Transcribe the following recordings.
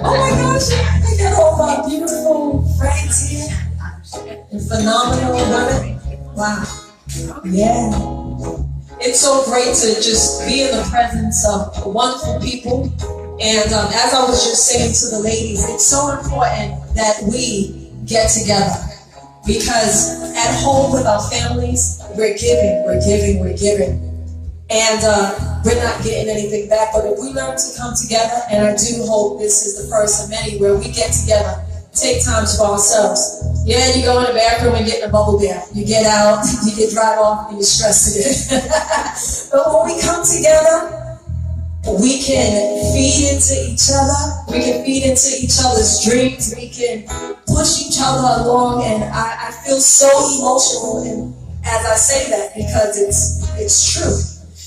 Oh my gosh, I got all my beautiful friends here. And phenomenal women. Wow. Yeah. It's so great to just be in the presence of wonderful people. And as I was just saying to the ladies, it's so important that we get together. Because at home with our families, we're giving. And we're not getting anything back. But if we learn to come together, and I do hope this is the first of many where we get together, take times for ourselves. Yeah, you go in the bathroom and get in a bubble bath. You get out, you get dried off, and you're stressed again. But when we come together, we can feed into each other. We can feed into each other's dreams. We can push each other along. And I feel so emotional and as I say that because it's true.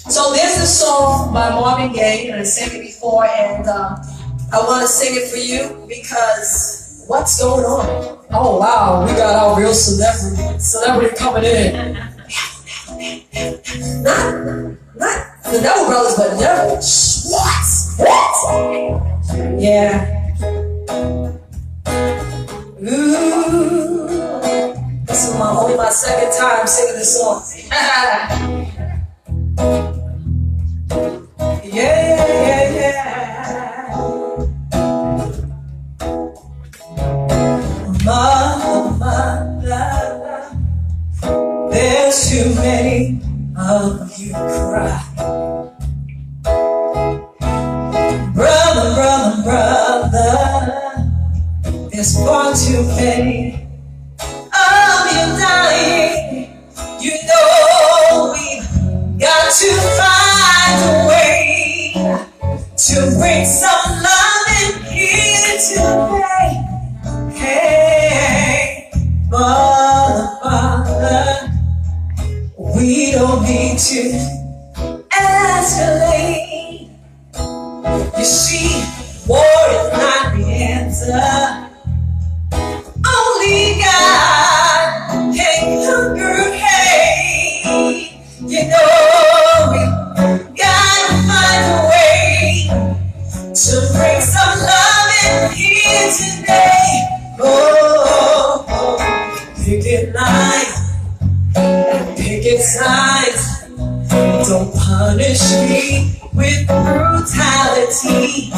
So there's a song by Marvin Gaye, and I sang it before, and I want to sing it for you because what's going on? Oh wow, we got our real celebrity coming in. Not the Neville brothers, but Neville. What? Yeah. Ooh. This is only my second time singing this song. Yeah. Mother, there's too many of you cry. Brother, there's far too many of you dying. You know we've got to find a way to bring some love in here today. Hey, Father, we don't need to escalate. You see, war is not the answer. Only God can conquer hate. You know we gotta find a way to bring some love in here today. Oh, picket lines and picket signs. Don't punish me with brutality.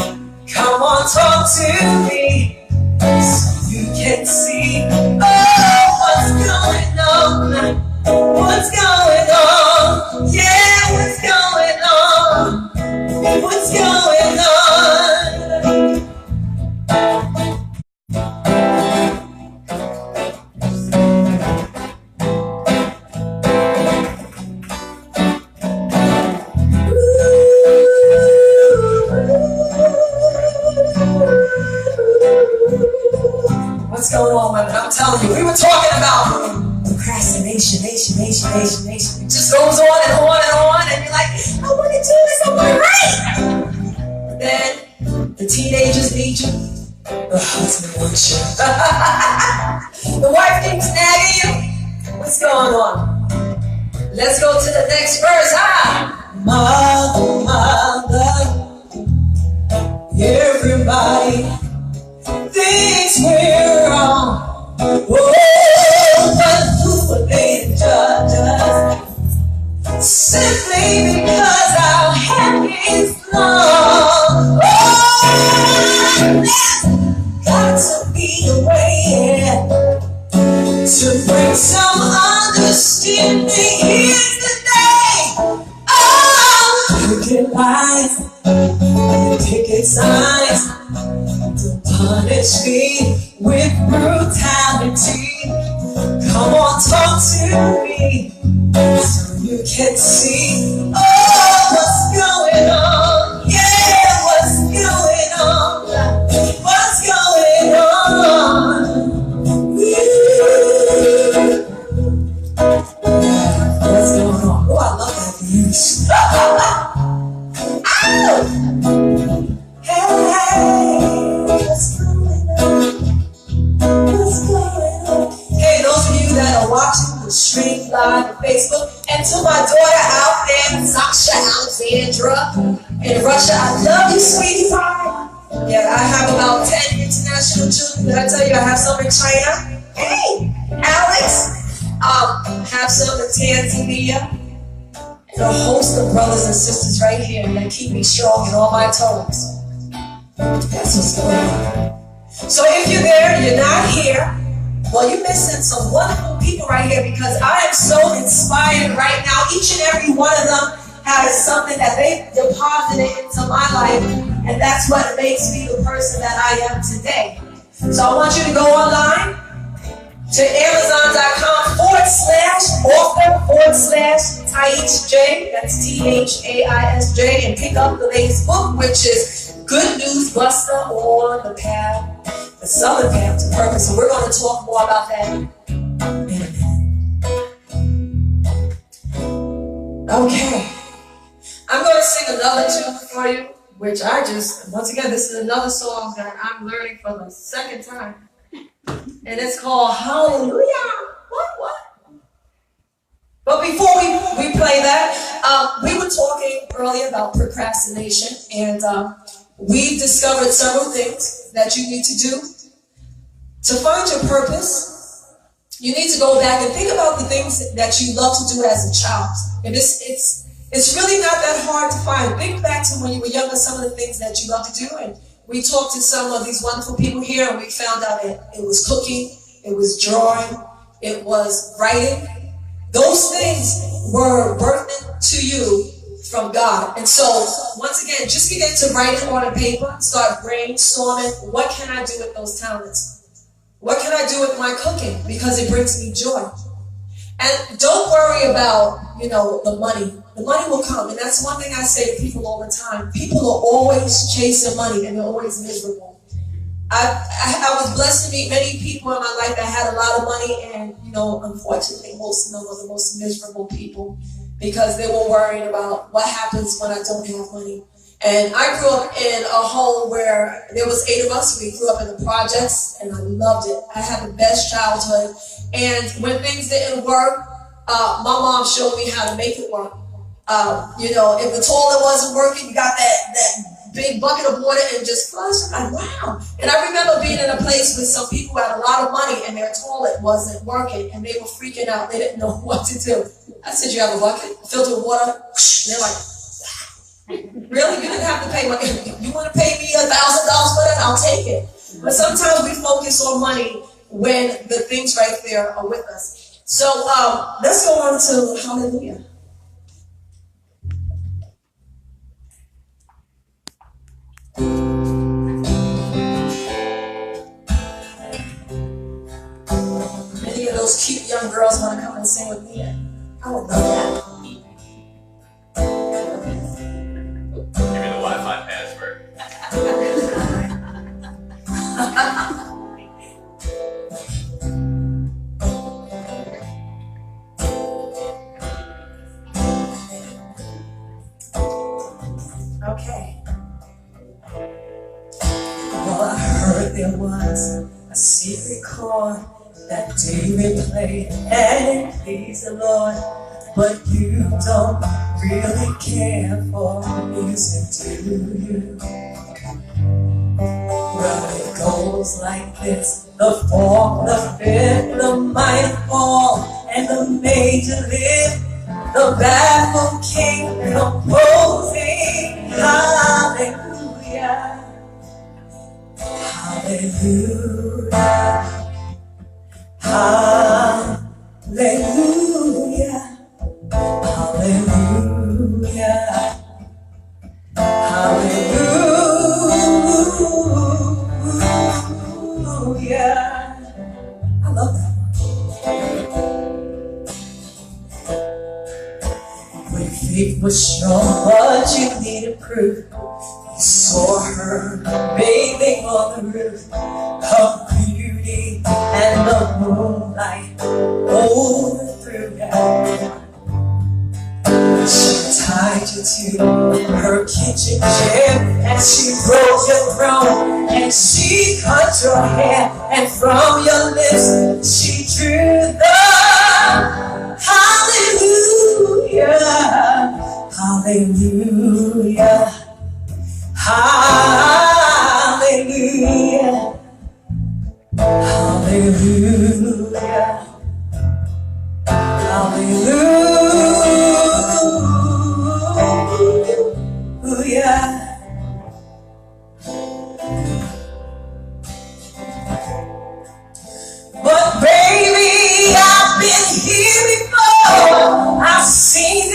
Come on, talk to me so you can see. Oh, what's going on? What's going on? Yeah, what's going on? What's going on? What's going on, women? I'm telling you, we were talking about procrastination. It just goes on and on and on, and you're like, I want to do this, I want to write. But then the teenagers need you. The husband wants you. The wife keeps nagging you. What's going on? Let's go to the next verse, Mother, everybody thinks we're wrong. Oh, but who will they judge us? Simply because our hair is long. Oh, there's got to be a way to bring some understanding here today. Oh, picket lines, picket signs. Don't punish me with brutality. Come on, talk to me so you can see. Oh, what's going on? Yeah, what's going on? What's going on? What's going on? Oh, I love that news. What's going on? What's going on? Hey, those of you that are watching the stream live on Facebook, and to my daughter out there, Sasha Alexandra in Russia, I love you, sweetie pie. Yeah, I have about 10 international children. Did I tell you I have some in China? Hey, Alex. Have some in Tanzania. And a host of brothers and sisters right here that keep me strong in all my times. That's what's going on. So if you're there, you're not here, well, you're missing some wonderful people right here because I am so inspired right now. Each and every one of them has something that they deposited into my life, and that's what makes me the person that I am today. So I want you to go online to Amazon.com/author/Taisj, that's THAISJ, and pick up the latest book, which is Good News Buster on the Path, the Southern Path to Purpose. And we're going to talk more about that in a minute. Okay. I'm going to sing another tune for you, which once again, this is another song that I'm learning for the second time. And it's called Hallelujah. What? But before we play that, we were talking earlier about procrastination, and we discovered several things that you need to do. To find your purpose, you need to go back and think about the things that you love to do as a child. And it's really not that hard to find. Think back to when you were younger, some of the things that you love to do. And we talked to some of these wonderful people here, and we found out that it was cooking, it was drawing, it was writing. Those things were birthed to you from God. And so, once again, just begin to write it on a paper, start brainstorming, what can I do with those talents? What can I do with my cooking? Because it brings me joy. And don't worry about, the money. The money will come. And that's one thing I say to people all the time. People are always chasing money, and they're always miserable. I was blessed to meet many people in my life that had a lot of money, and, unfortunately, most of them were the most miserable people because they were worried about what happens when I don't have money. And I grew up in a home where there was 8 of us. We grew up in the projects, and I loved it. I had the best childhood. And when things didn't work, my mom showed me how to make it work. If the toilet wasn't working, you got that big bucket of water and just flush. I'm like, wow. And I remember being in a place with some people who had a lot of money and their toilet wasn't working, and they were freaking out. They didn't know what to do. I said, you have a bucket filled with water? And they're like, really? You didn't have to pay money. You want to pay me $1,000 for that? I'll take it. But sometimes we focus on money when the things right there are with us. So let's go on to Hallelujah. Many of those cute young girls want to come and sing with me. I would love that. Give me the Wi-Fi password. Okay. Well, I heard there was a secret chord that David played, and it pleased the Lord. But you don't really care for music, do you? Well, it goes like this: the fourth, the fifth, the minor fall, and the major lift, the baffled king composing. Hallelujah, hallelujah, hallelujah. Hallelujah, hallelujah. I love that one. When faith was strong, but you needed proof, you saw her bathing on the roof, her beauty and the moonlight overthrew her. She tied you to her kitchen chair, and she broke your throne, and she cut your hair, and from your lips she drew the hallelujah, hallelujah, hallelujah.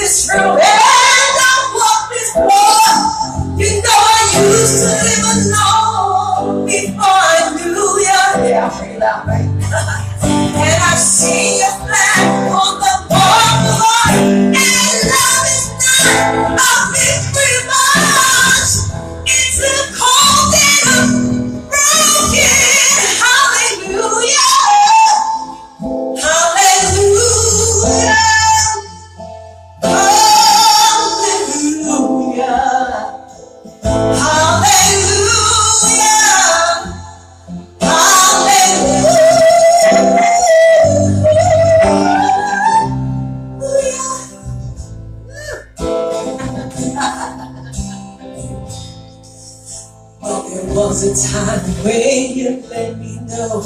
is true, and I walk this walk. You know I used to live alone before I knew you. Yeah, I'm pretty loud, right? And I've seen your flag on the boardwalk, and love is not a victory march. It's a cold and a broken hallelujah. Hallelujah. Hallelujah. Hallelujah. Well, there was a time when you let me know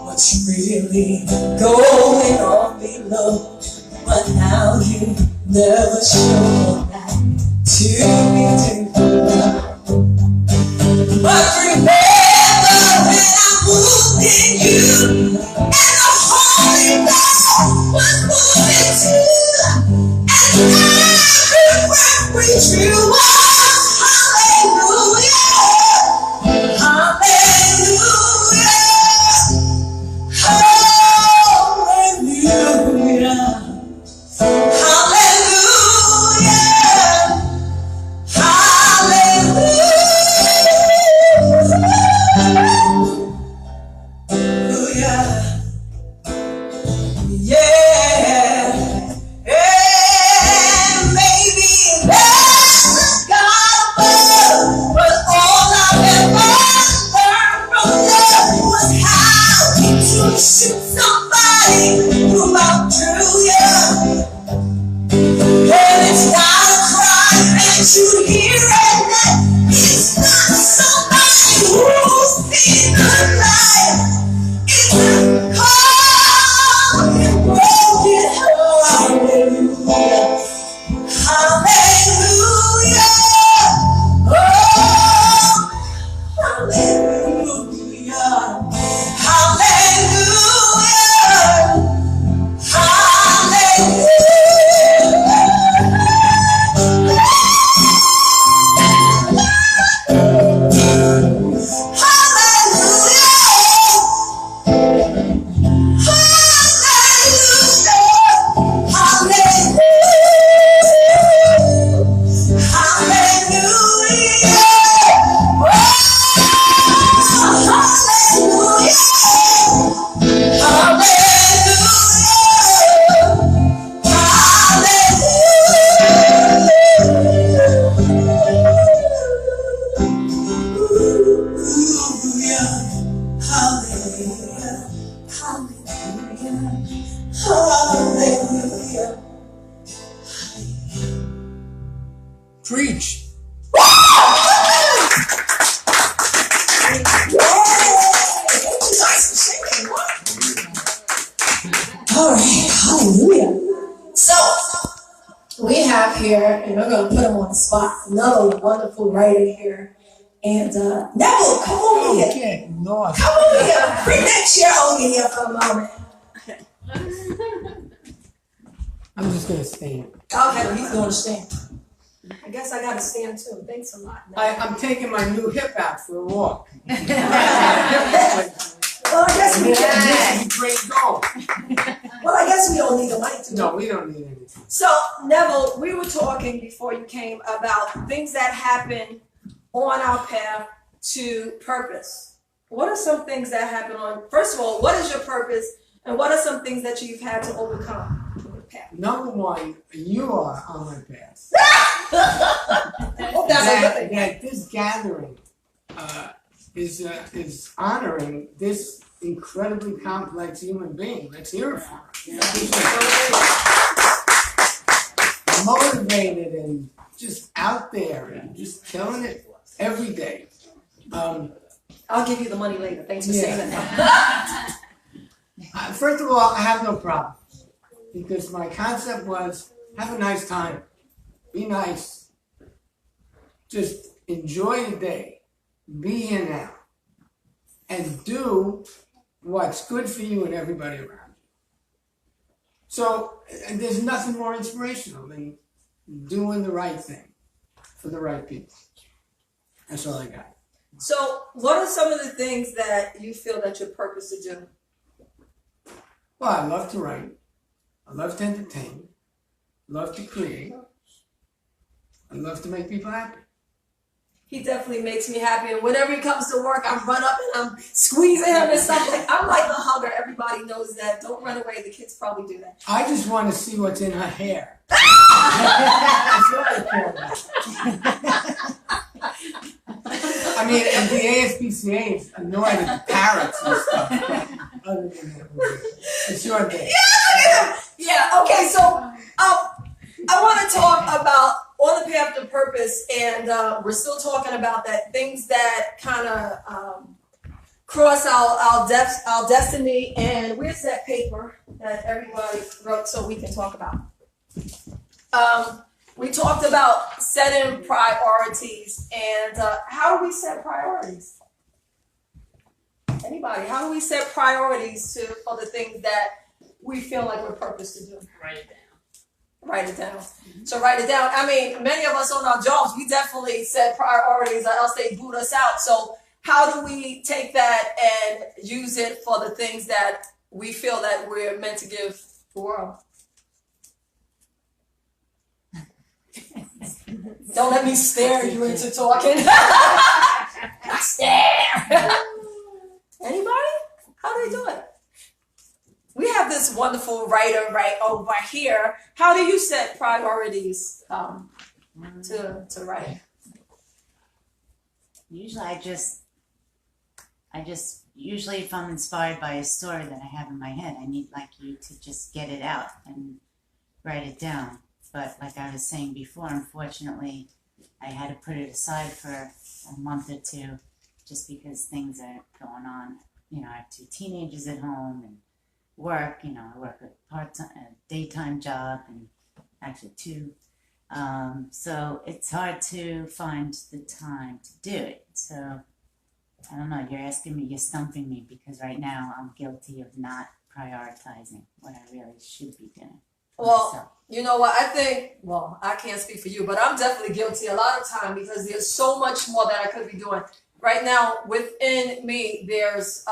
what's really going on below, but now you never show that to me too. But remember when I moved in you, and the Holy Ghost was moving too, and every breath we drew was hallelujah, hallelujah, hallelujah, hallelujah, hallelujah. Yeah, and maybe there's a God above, but all I ever learned from love was how to shoot somebody who outdrew you. And it's not a cry that you hear at night. It's not somebody who's been alive. It's a cold and broken hallelujah. Hallelujah. Oh, hallelujah. Hallelujah. Preach. All right, hallelujah. So, we have here, and we're going to put him on the spot, another wonderful writer here. And Neville, come over here. Okay, Lord. Come over here. Bring that chair over here for a moment. I'm just gonna stand. Okay, he's going to stand. I guess I got to stand too. Thanks a lot. I'm taking my new hip out for a walk. Well, I guess we can. This is a great goal. Well, I guess we don't need a mic to No, we don't need anything. So, Neville, we were talking before you came about things that happen on our path to purpose. What are some things that happen on, first of all, what is your purpose, and what are some things that you've had to overcome on your path? Number one, you are on my path. Oh, that's a good thing. That this gathering is honoring this incredibly complex human being. Let's hear it for her. You know, he's motivated and just out there and just killing it every day. I'll give you the money later. Thanks for saying that. First of all, I have no problem because my concept was have a nice time, be nice, just enjoy the day, be here now, and do what's good for you and everybody around you. So, and there's nothing more inspirational than doing the right thing for the right people. That's all I got. So, what are some of the things that you feel that you're purpose to do? Well, I love to write. I love to entertain. I love to create. I love to make people happy. He definitely makes me happy, and whenever he comes to work, I run up and I'm squeezing him and stuff. I'm like the hugger. Everybody knows that. Don't run away. The kids probably do that. I just want to see what's in her hair. That's what I care about. I mean, and the ASPCA is annoyed at the parrots and stuff. Other than that, it's your day. Yeah. Okay. So, I want to talk about on the path to purpose, and we're still talking about that things that kind of cross our destiny. And where's that paper that everybody wrote so we can talk about? We talked about setting priorities, and how do we set priorities? Anybody? How do we set priorities for the things that we feel like we're purposed to do? Write it down. Write it down. So write it down. I mean, many of us on our jobs, we definitely set priorities, or else they boot us out. So how do we take that and use it for the things that we feel that we're meant to give the world? Don't let me stare you into talking. Stare. Anybody? How do they do it? We have this wonderful writer right over here. How do you set priorities to write? Usually usually if I'm inspired by a story that I have in my head, I need like you to just get it out and write it down. But like I was saying before, unfortunately, I had to put it aside for a month or two just because things are going on. You know, I have 2 teenagers at home and work. You know, I work a daytime job, and actually 2. So it's hard to find the time to do it. So I don't know, you're stumping me, because right now I'm guilty of not prioritizing what I really should be doing. Well, you know what, I think, well, I can't speak for you, but I'm definitely guilty a lot of time, because there's so much more that I could be doing. Right now, within me, there's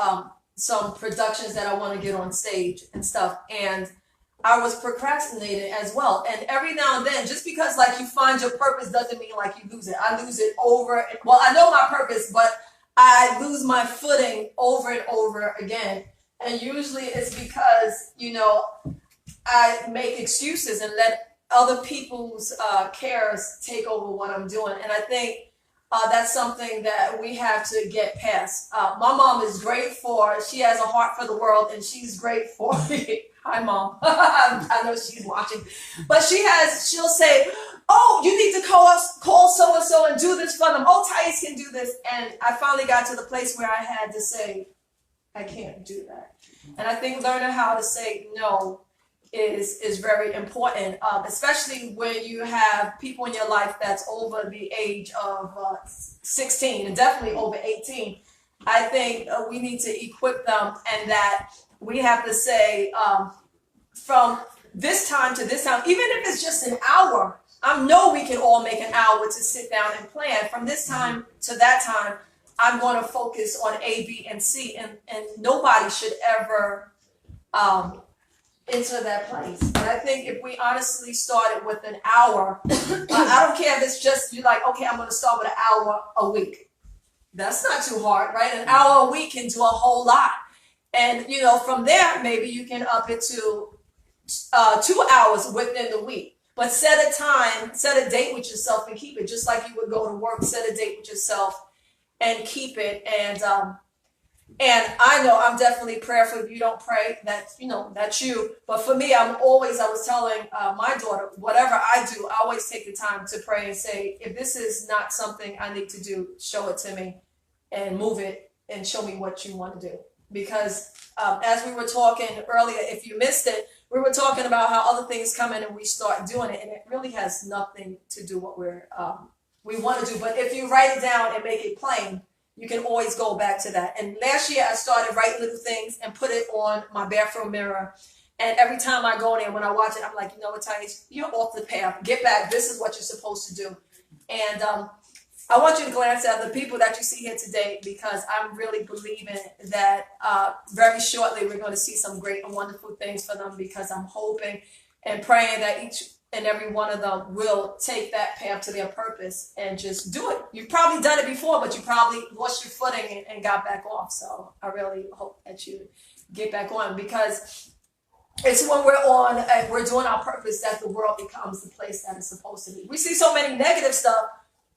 some productions that I want to get on stage and stuff, and I was procrastinating as well. And every now and then, just because like you find your purpose doesn't mean like you lose it. I lose it over, well, I know my purpose, but I lose my footing over and over again. And usually it's because, you know, I make excuses and let other people's cares take over what I'm doing. And I think that's something that we have to get past. My mom is great she has a heart for the world, and she's great for hi, Mom. I know she's watching. But she'll say, oh, you need to call so-and-so and do this for them. Oh, Thais can do this. And I finally got to the place where I had to say, I can't do that. And I think learning how to say no is very important, especially when you have people in your life that's over the age of 16 and definitely over 18. I think we need to equip them, and that we have to say from this time to this time, even if it's just an hour, I know we can all make an hour to sit down and plan. From this time to that time, I'm going to focus on A, B, and C, and nobody should ever enter that place. And I think if we honestly started with an hour, I don't care if it's just you like, okay, I'm going to start with an hour a week. That's not too hard, right? An hour a week can do a whole lot. And, you know, from there, maybe you can up it to 2 hours within the week. But set a time, set a date with yourself and keep it. Just like you would go to work, set a date with yourself and keep it. And I know I'm definitely prayerful. If you don't pray, that's you. But for me, I was telling my daughter, whatever I do, I always take the time to pray and say, if this is not something I need to do, show it to me and move it and show me what you want to do. Because as we were talking earlier, if you missed it, we were talking about how other things come in and we start doing it, and it really has nothing to do what we want to do. But if you write it down and make it plain, you can always go back to that. And last year I started writing little things and put it on my bathroom mirror. And every time I go in there, when I watch it, I'm like, you know what, Thais, you're off the path. Get back. This is what you're supposed to do. And I want you to glance at the people that you see here today, because I'm really believing that very shortly we're going to see some great and wonderful things for them, because I'm hoping and praying that each and every one of them will take that path to their purpose and just do it. You've probably done it before, but you probably lost your footing and got back off. So I really hope that you get back on, because it's when we're on and we're doing our purpose that the world becomes the place that it's supposed to be. We see so many negative stuff,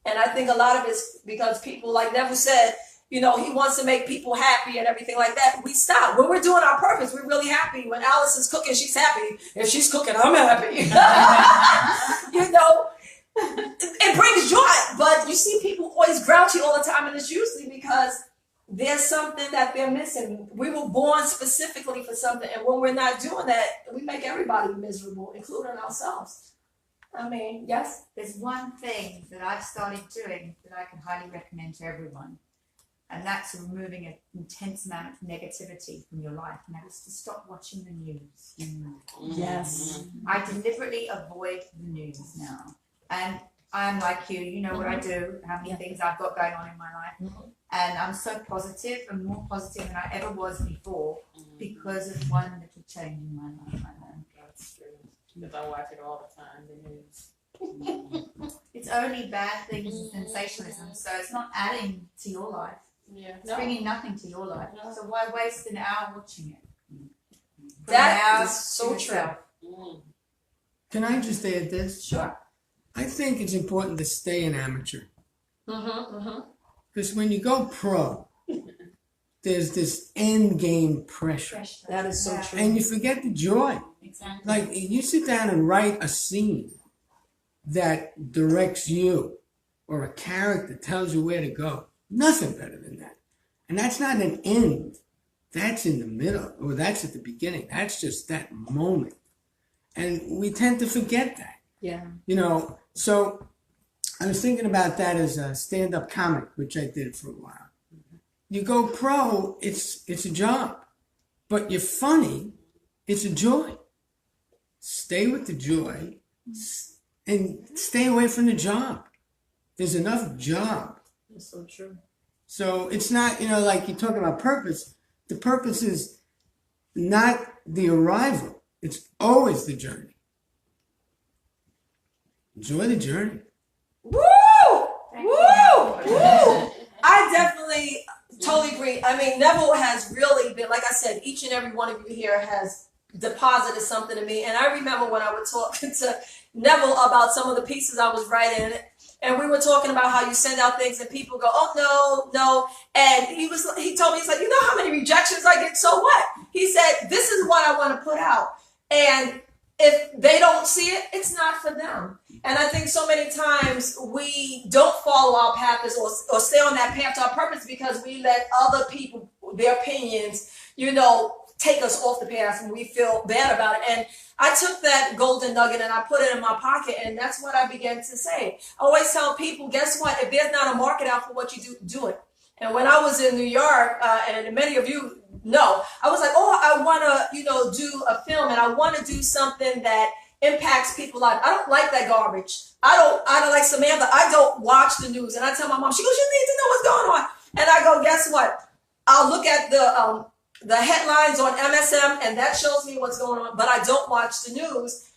and I think a lot of it's because people, like Neville said, you know, he wants to make people happy and everything like that. We stop. When we're doing our purpose, we're really happy. When Alice is cooking, she's happy. If she's cooking, I'm happy. You know, it brings joy. But you see people always grouchy all the time, and it's usually because there's something that they're missing. We were born specifically for something, and when we're not doing that, we make everybody miserable, including ourselves. I mean, yes? There's one thing that I've started doing that I can highly recommend to everyone, and that's removing an intense amount of negativity from your life, and that is to stop watching the news. Yes. I deliberately avoid the news now, and I'm like you, you know what I do, how many things I've got going on in my life, and I'm so positive and more positive than I ever was before because of one little change in my life. That's true. Because I watch it all the time, the news. It's only bad things and sensationalism, so it's not adding to your life. Yeah. It's bringing nothing to your life. No. So why waste an hour watching it? That is so true. Can I just add this? Sure. I think it's important to stay an amateur. Mm-hmm. Because when you go pro, there's this end game pressure. That is so true. And you forget the joy. Exactly. Like, you sit down and write a scene that directs you, or a character tells you where to go. Nothing better than that. And that's not an end. That's in the middle, or that's at the beginning. That's just that moment. And we tend to forget that. Yeah. You know, so I was thinking about that as a stand-up comic, which I did for a while. You go pro, it's a job. But you're funny, it's a joy. Stay with the joy and stay away from the job. There's enough job. That's so true. So it's not, you know, like you're talking about purpose. The purpose is not the arrival. It's always the journey. Enjoy the journey. Woo! Woo! Woo! I definitely totally agree. I mean, Neville has really been, like I said, each and every one of you here has deposited something to me. And I remember when I was talking to Neville about some of the pieces I was writing, and we were talking about how you send out things and people go, oh, no. And he told me, he's like, you know how many rejections I get? So what? He said, this is what I want to put out. And if they don't see it, it's not for them. And I think so many times we don't follow our paths or stay on that path to our purpose because we let other people, their opinions, you know, take us off the path and we feel bad about it. And I took that golden nugget and I put it in my pocket, and that's what I began to say. I always tell people, guess what? If there's not a market out for what you do, do it. And when I was in New York, and many of you know, I was like, oh, I want to, you know, do a film, and I want to do something that impacts people's life. I don't like that garbage. I don't like Samantha. I don't watch the news. And I tell my mom, she goes, you need to know what's going on. And I go, guess what? I'll look at the headlines on MSM, and that shows me what's going on, but I don't watch the news.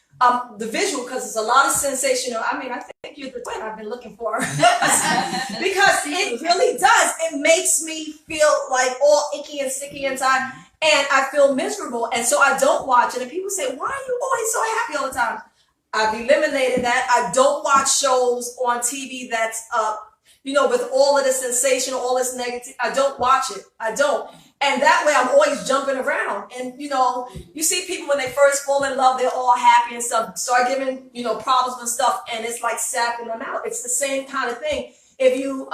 The visual, because it's a lot of sensational. I mean, I think you're the twin I've been looking for. Because it really does. It makes me feel like all icky and sticky inside, and I feel miserable, and so I don't watch it. And people say, why are you always so happy all the time? I've eliminated that. I don't watch shows on TV that's you know, with all of this sensational, all this negative. I don't watch it. I don't. And that way I'm always jumping around. And, you know, you see people when they first fall in love, they're all happy and stuff, start giving, you know, problems and stuff, and it's like sapping them out. It's the same kind of thing. If you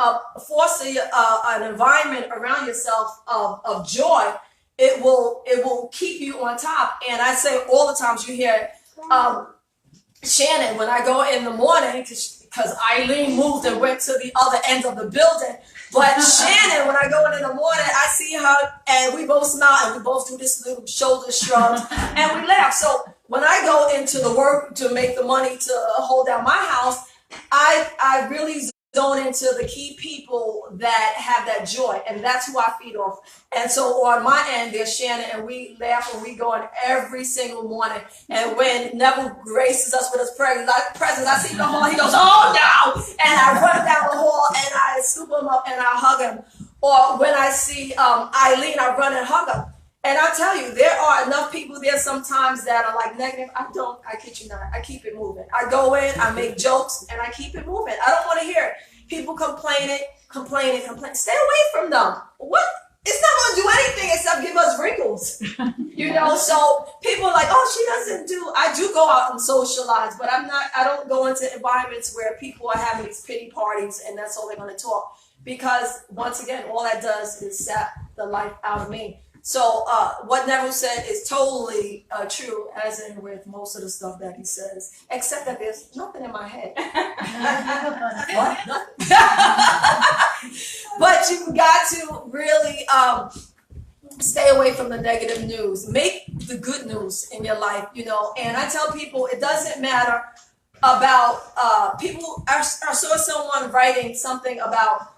force an environment around yourself of joy, it will keep you on top. And I say all the times you hear Shannon, when I go in the morning, because Eileen moved and went to the other end of the building, But Shannon, when I go in the morning, I see her and we both smile and we both do this little shoulder shrug and we laugh. So when I go into the work to make the money to hold down my house, I really zone into the key people that have that joy, and that's who I feed off. And so on my end, there's Shannon, and we laugh and we go in every single morning. And when Neville graces us with his presence, I see the hall, he goes, "Oh no!" And I run down the hall and I scoop him up and I hug him. Or when I see Eileen, I run and hug her. And I tell you, there are enough people there sometimes that are like negative. I kid you not, I keep it moving. I go in, I make jokes, and I keep it moving. I don't want to hear it. People complaining. Stay away from them. What? It's not going to do anything except give us wrinkles. You know, so people are like, "Oh, she doesn't do," I do go out and socialize, but I don't go into environments where people are having these pity parties and that's all they're going to talk. Because once again, all that does is sap the life out of me. So what Neville said is totally true, as in with most of the stuff that he says, except that there's nothing in my head. What? Nothing. But you got to really stay away from the negative news. Make the good news in your life, you know. And I tell people it doesn't matter about people. I saw someone writing something about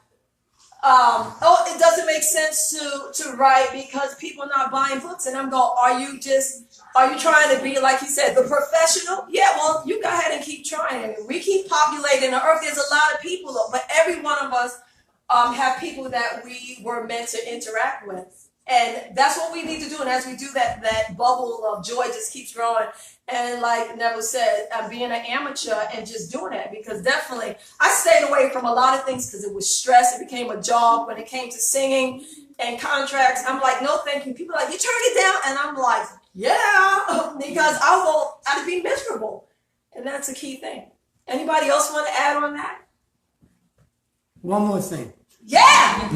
it doesn't make sense to write because people are not buying books. And I'm going, are you trying to be, like he said, the professional? Yeah, well, you go ahead and keep trying. We keep populating the earth. There's a lot of people, but every one of us have people that we were meant to interact with. And that's what we need to do. And as we do that, that bubble of joy just keeps growing. And like Neville said, being an amateur and just doing it, because definitely I stayed away from a lot of things because it was stress. It became a job. When it came to singing and contracts, I'm like, no, thank you. People are like, you turn it down. And I'm like, yeah, because I'd be miserable. And that's a key thing. Anybody else want to add on that? One more thing. Yeah.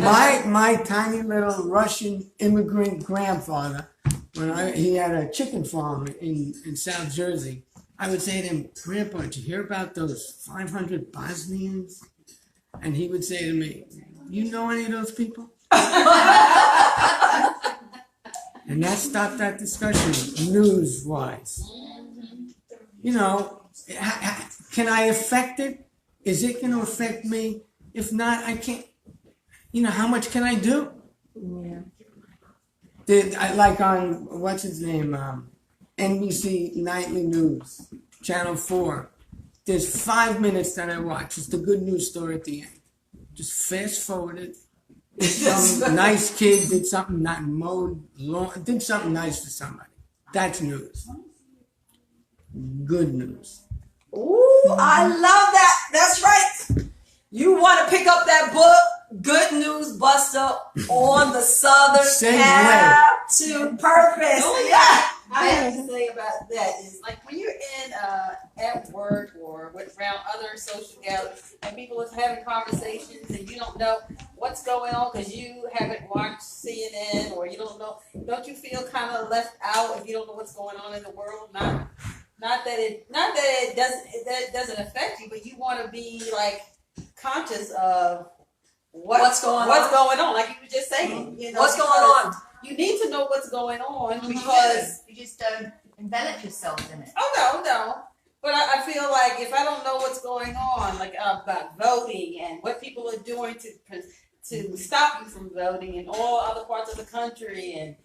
My tiny little Russian immigrant grandfather, when he had a chicken farm in South Jersey, I would say to him, "Grandpa, did you hear about those 500 Bosnians?" And he would say to me, "You know any of those people?" And that stopped that discussion, news-wise. You know, can I affect it? Is it going to affect me? If not, I can't. You know, how much can I do? Yeah. Like on, what's his name, NBC Nightly News, Channel 4, there's 5 minutes that I watch. It's the good news story at the end. Just fast forward it. Some nice kid did something, not mowed lawn, did something nice for somebody. That's news. Good news. Ooh, I love that. That's right. You want to pick up that book, Good News Buster, on the Southern Path to Purpose. Yeah. I have to say about that is like when you're in at work or around other social gatherings and people are having conversations and you don't know what's going on because you haven't watched CNN or you don't know, don't you feel kind of left out if you don't know what's going on in the world? Not that it doesn't affect you, but you want to be like conscious of what's going on. Like you were just saying, you know, what's going on? You need to know what's going on because you just don't envelop yourself in it. Oh no. But I feel like if I don't know what's going on, like about voting and what people are doing to stop you from voting in all other parts of the country, and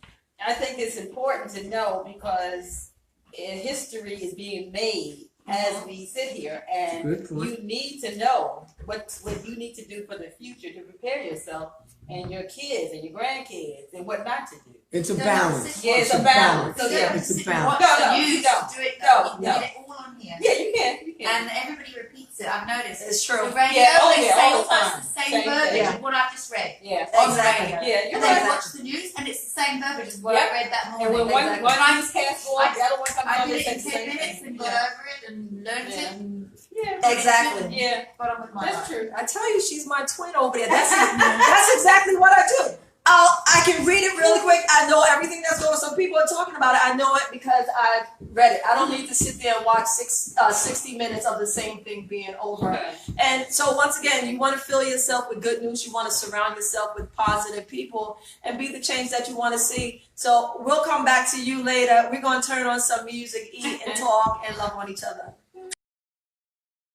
I think it's important to know because history is being made as we sit here, and you need to know what you need to do for the future to prepare yourself and your kids and your grandkids and what not to do. It's a balance. Yeah, it's a balance. So yeah, it's a balance. You don't do it. You get it all on here. Yeah, you can. And everybody repeats it. I've noticed. It's true. The radio, they say almost the same verbiage of what I've just read. Yeah, on exactly. the radio. Yeah, you're and then right. you watch the news, and it's the same verbiage as what I read that morning. And when one news cast on, the other one comes I on, did they it say in 10 the same minutes thing. and got over it and learned it. Yeah, Exactly. Yeah, Got on with my that's life. true. I tell you, she's my twin over there. That's exactly what I do. I can read it really quick. I know everything that's going on. Some people you're talking about it, I know it because I've read it. I don't need to sit there and watch 60 minutes of the same thing being over. Okay. And so once again, you want to fill yourself with good news. You want to surround yourself with positive people and be the change that you want to see. So we'll come back to you later. We're going to turn on some music, eat and talk and love on each other.